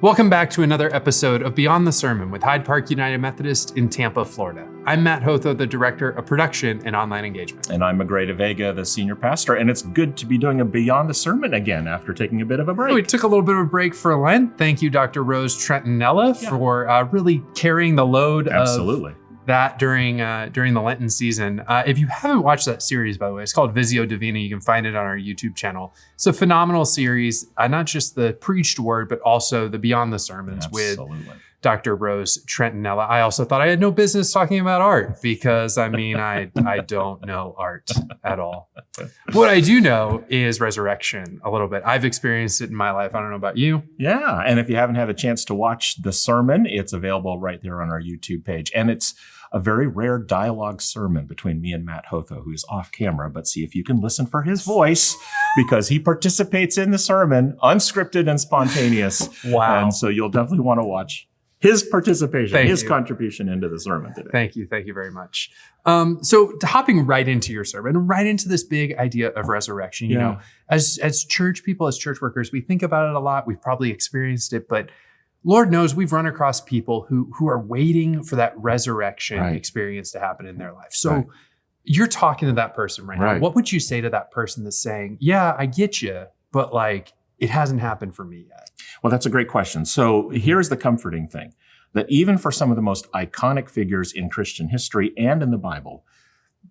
Welcome back to another episode of Beyond the Sermon with Hyde Park United Methodist in Tampa, Florida. I'm Matt Hotho, the Director of Production and Online Engagement. And I'm Magrey deVega, the Senior Pastor, and it's good to be doing a Beyond the Sermon again after taking a bit of a break. We took a little bit of a break for Lent. Thank you, Dr. Rose Trentinella, for really carrying the load Absolutely. of that during the Lenten season. If you haven't watched that series, by the way, it's called Visio Divina. You can find it on our YouTube channel. It's a phenomenal series, not just the preached word, but also the Beyond the Sermons with Dr. Rose Trentinella. I also thought I had no business talking about art because, I don't know art at all. What I do know is resurrection a little bit. I've experienced it in my life. I don't know about you. Yeah, and if you haven't had a chance to watch the sermon, it's available right there on our YouTube page. And it's a very rare dialogue sermon between me and Matt Hotho, who's off camera, but see if you can listen for his voice because he participates in the sermon, unscripted and spontaneous. Wow. And so you'll definitely want to watch his participation, his contribution into the sermon today. Thank you. Thank you very much. So hopping right into your sermon, right into this big idea of resurrection, you know, as church people, as church workers, we think about it a lot. We've probably experienced it, but Lord knows we've run across people who are waiting for that resurrection experience to happen in their life. So you're talking to that person right now. What would you say to that person that's saying, yeah, I get you, but it hasn't happened for me yet? Well, that's a great question. So here's the comforting thing, that even for some of the most iconic figures in Christian history and in the Bible,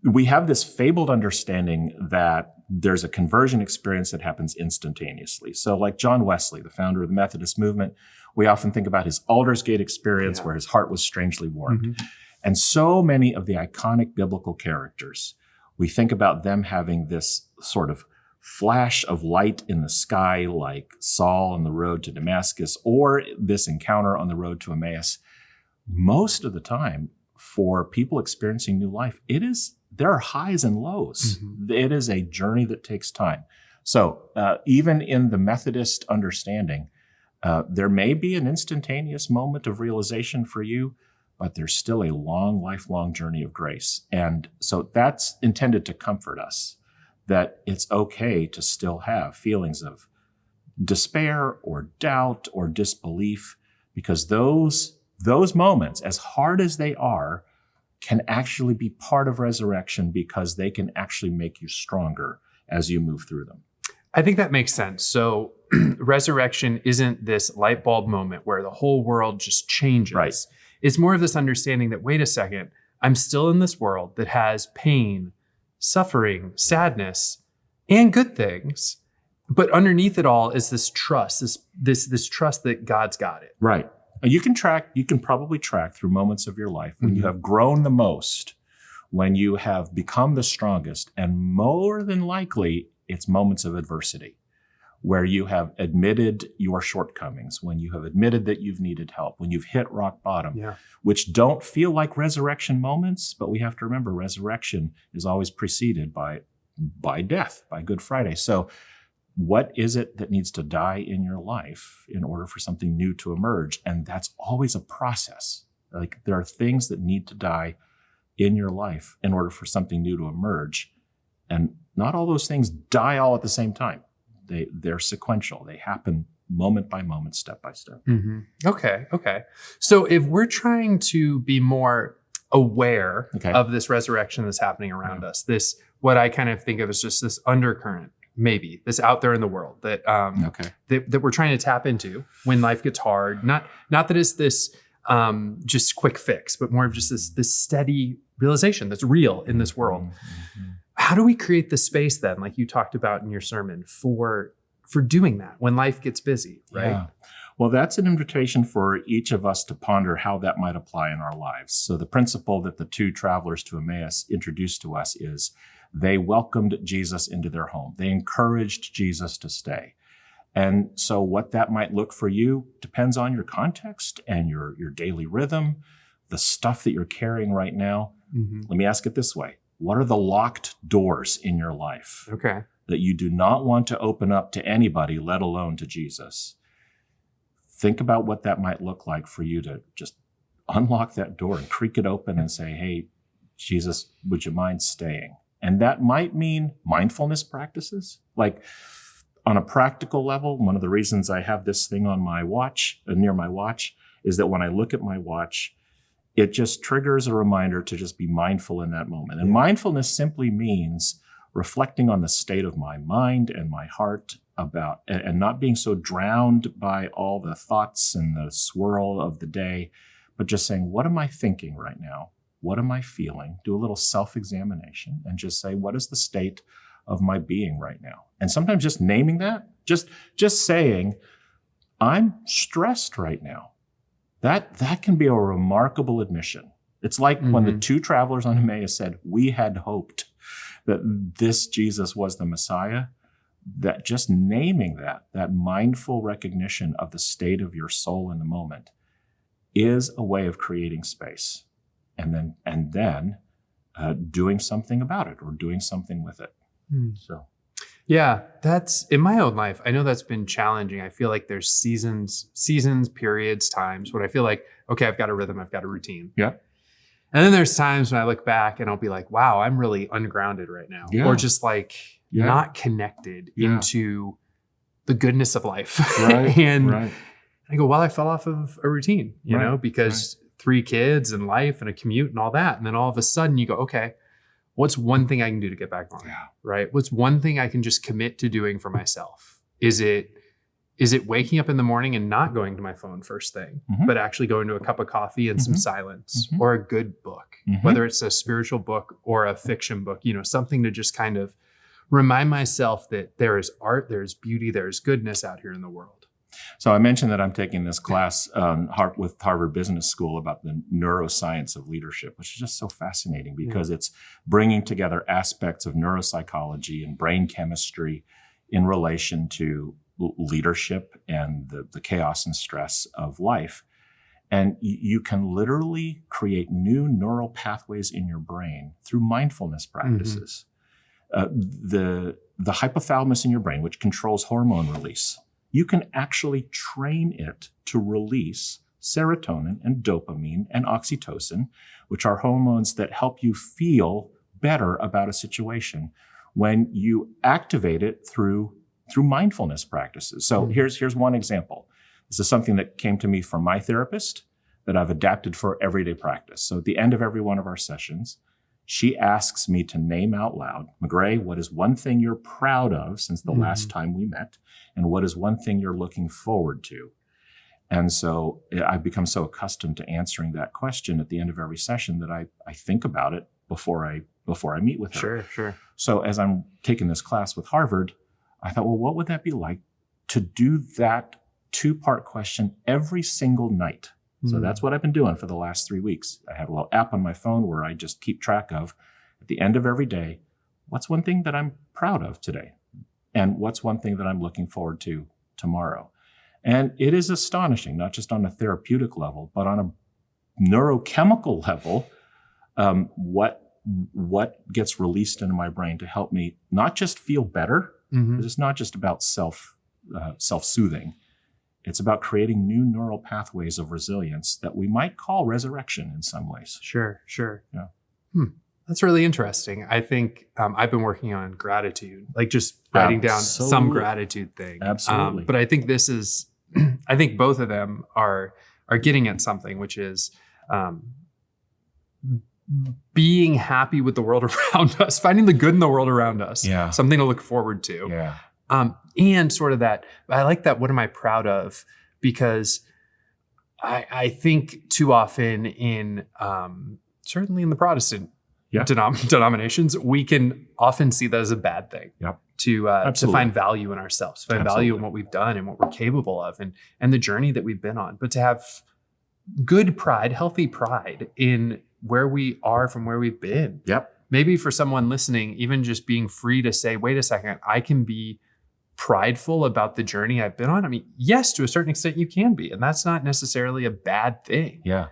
we have this fabled understanding that there's a conversion experience that happens instantaneously. So like John Wesley, the founder of the Methodist movement, we often think about his Aldersgate experience where his heart was strangely warmed. Mm-hmm. And so many of the iconic biblical characters, we think about them having this sort of flash of light in the sky, like Saul on the road to Damascus, or this encounter on the road to Emmaus. Most of the time, for people experiencing new life, there are highs and lows. Mm-hmm. It is a journey that takes time. So even in the Methodist understanding, there may be an instantaneous moment of realization for you, but there's still a long, lifelong journey of grace. And so that's intended to comfort us, that it's okay to still have feelings of despair or doubt or disbelief, because those moments, as hard as they are, can actually be part of resurrection because they can actually make you stronger as you move through them. I think that makes sense. So resurrection isn't this light bulb moment where the whole world just changes. Right. It's more of this understanding that, wait a second, I'm still in this world that has pain, suffering, sadness, and good things. But underneath it all is this trust, this trust that God's got it. Right. You can probably track through moments of your life when you have grown the most, when you have become the strongest, and more than likely, it's moments of adversity where you have admitted your shortcomings, when you have admitted that you've needed help, when you've hit rock bottom, which don't feel like resurrection moments, but we have to remember resurrection is always preceded by death, by Good Friday. So what is it that needs to die in your life in order for something new to emerge? And that's always a process. Like there are things that need to die in your life in order for something new to emerge. And not all those things die all at the same time. They're sequential. They happen moment by moment, step by step. Mm-hmm. Okay. So if we're trying to be more aware of this resurrection that's happening around us, this, what I kind of think of as just this undercurrent, maybe this out there in the world that that we're trying to tap into when life gets hard. Not that it's this just quick fix, but more of just this steady realization that's real in this world. Mm-hmm. How do we create the space then, like you talked about in your sermon, for doing that when life gets busy, right? Yeah. Well, that's an invitation for each of us to ponder how that might apply in our lives. So the principle that the two travelers to Emmaus introduced to us is they welcomed Jesus into their home. They encouraged Jesus to stay. And so what that might look for you depends on your context and your daily rhythm, the stuff that you're carrying right now. Mm-hmm. Let me ask it this way. What are the locked doors in your life that you do not want to open up to anybody, let alone to Jesus? Think about what that might look like for you to just unlock that door and creak it open and say, hey, Jesus, would you mind staying? And that might mean mindfulness practices. Like on a practical level, one of the reasons I have this thing on my watch, near my watch, is that when I look at my watch, it just triggers a reminder to just be mindful in that moment. And mindfulness simply means reflecting on the state of my mind and my heart about, and not being so drowned by all the thoughts and the swirl of the day, but just saying, what am I thinking right now? What am I feeling? Do a little self-examination and just say, what is the state of my being right now? And sometimes just naming that, just saying, I'm stressed right now. That can be a remarkable admission. It's like when the two travelers on Emmaus said, we had hoped that this Jesus was the Messiah. That just naming that mindful recognition of the state of your soul in the moment is a way of creating space and then doing something about it or doing something with it. So. Yeah, that's in my own life. I know that's been challenging. I feel like there's seasons, periods, times when I feel like, okay, I've got a rhythm, I've got a routine. Yeah. And then there's times when I look back and I'll be like, wow, I'm really ungrounded right now. Yeah. Or just like not connected into the goodness of life. Right. And I go, well, I fell off of a routine, you know, because 3 kids and life and a commute and all that. And then all of a sudden you go, okay, what's one thing I can do to get back on? Right? What's one thing I can just commit to doing for myself? Is it waking up in the morning and not going to my phone first thing, but actually going to a cup of coffee and some silence or a good book, whether it's a spiritual book or a fiction book, you know, something to just kind of remind myself that there is art, there's beauty, there's goodness out here in the world. So I mentioned that I'm taking this class with Harvard Business School about the neuroscience of leadership, which is just so fascinating because it's bringing together aspects of neuropsychology and brain chemistry in relation to leadership and the chaos and stress of life. And you can literally create new neural pathways in your brain through mindfulness practices. The hypothalamus in your brain, which controls hormone release, you can actually train it to release serotonin and dopamine and oxytocin, which are hormones that help you feel better about a situation when you activate it through mindfulness practices. So here's one example. This is something that came to me from my therapist that I've adapted for everyday practice. So at the end of every one of our sessions, she asks me to name out loud, Magrey, what is one thing you're proud of since the last time we met? And what is one thing you're looking forward to? And so I've become so accustomed to answering that question at the end of every session that I think about it before I meet with her. Sure. So as I'm taking this class with Harvard, I thought, well, what would that be like to do that 2-part question every single night? So that's what I've been doing for the last 3 weeks. I have a little app on my phone where I just keep track of, at the end of every day, what's one thing that I'm proud of today? And what's one thing that I'm looking forward to tomorrow? And it is astonishing, not just on a therapeutic level, but on a neurochemical level, what gets released into my brain to help me not just feel better, because it's not just about self-soothing. It's about creating new neural pathways of resilience that we might call resurrection in some ways. Sure. Yeah. That's really interesting. I think I've been working on gratitude, like just writing down some gratitude thing. Absolutely. But I think I think both of them are getting at something, which is being happy with the world around us, finding the good in the world around us. Yeah. Something to look forward to. Yeah. And sort of that, I like that. What am I proud of? Because I think too often in, certainly in the Protestant denominations, we can often see that as a bad thing. Yep. To find value in ourselves, find value in what we've done and what we're capable of and the journey that we've been on. But to have good pride, healthy pride in where we are from where we've been. Yep. Maybe for someone listening, even just being free to say, wait a second, I can be prideful about the journey I've been on. I mean, yes, to a certain extent you can be, and that's not necessarily a bad thing. Yeah.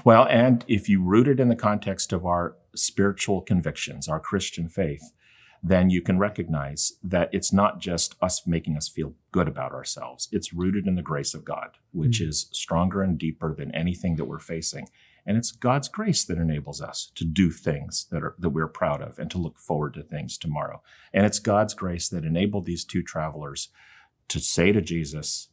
Well, and if you root it in the context of our spiritual convictions, our Christian faith, then you can recognize that it's not just us making us feel good about ourselves. It's rooted in the grace of God, which is stronger and deeper than anything that we're facing. And it's God's grace that enables us to do things that we're proud of and to look forward to things tomorrow. And it's God's grace that enabled these two travelers to say to Jesus,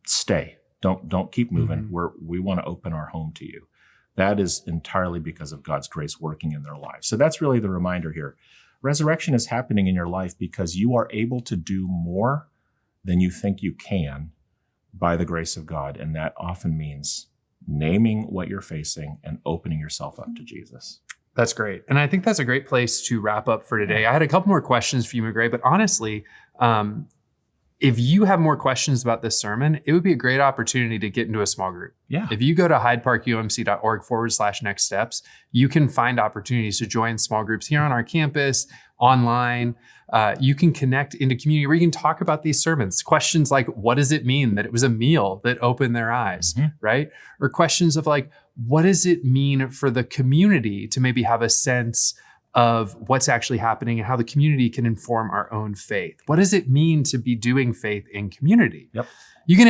stay, don't keep moving. We want to open our home to you. That is entirely because of God's grace working in their lives. So that's really the reminder here. Resurrection is happening in your life because you are able to do more than you think you can by the grace of God. And that often means naming what you're facing and opening yourself up to Jesus. That's great. And I think that's a great place to wrap up for today. I had a couple more questions for you, Magrey, but honestly, if you have more questions about this sermon, it would be a great opportunity to get into a small group. Yeah. If you go to hydeparkumc.org/next steps, you can find opportunities to join small groups here on our campus, online. You can connect into community where you can talk about these sermons. Questions like, what does it mean that it was a meal that opened their eyes, right? Or questions of like, what does it mean for the community to maybe have a sense of what's actually happening and how the community can inform our own faith? What does it mean to be doing faith in community? Yep. You can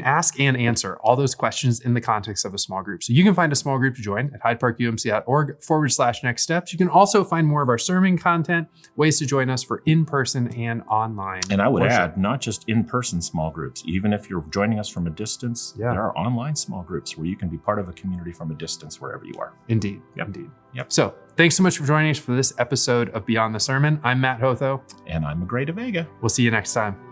ask and answer all those questions in the context of a small group. So you can find a small group to join at hydeparkumc.org/next steps. You can also find more of our sermon content, ways to join us for in-person and online. And I would worship. add, not just in-person small groups. Even if you're joining us from a distance, there are online small groups where you can be part of a community from a distance wherever you are. Indeed. Yep. Indeed. Yep. So thanks so much for joining us for this episode of Beyond the Sermon. I'm Matt Hotho. And I'm Magrey deVega. We'll see you next time.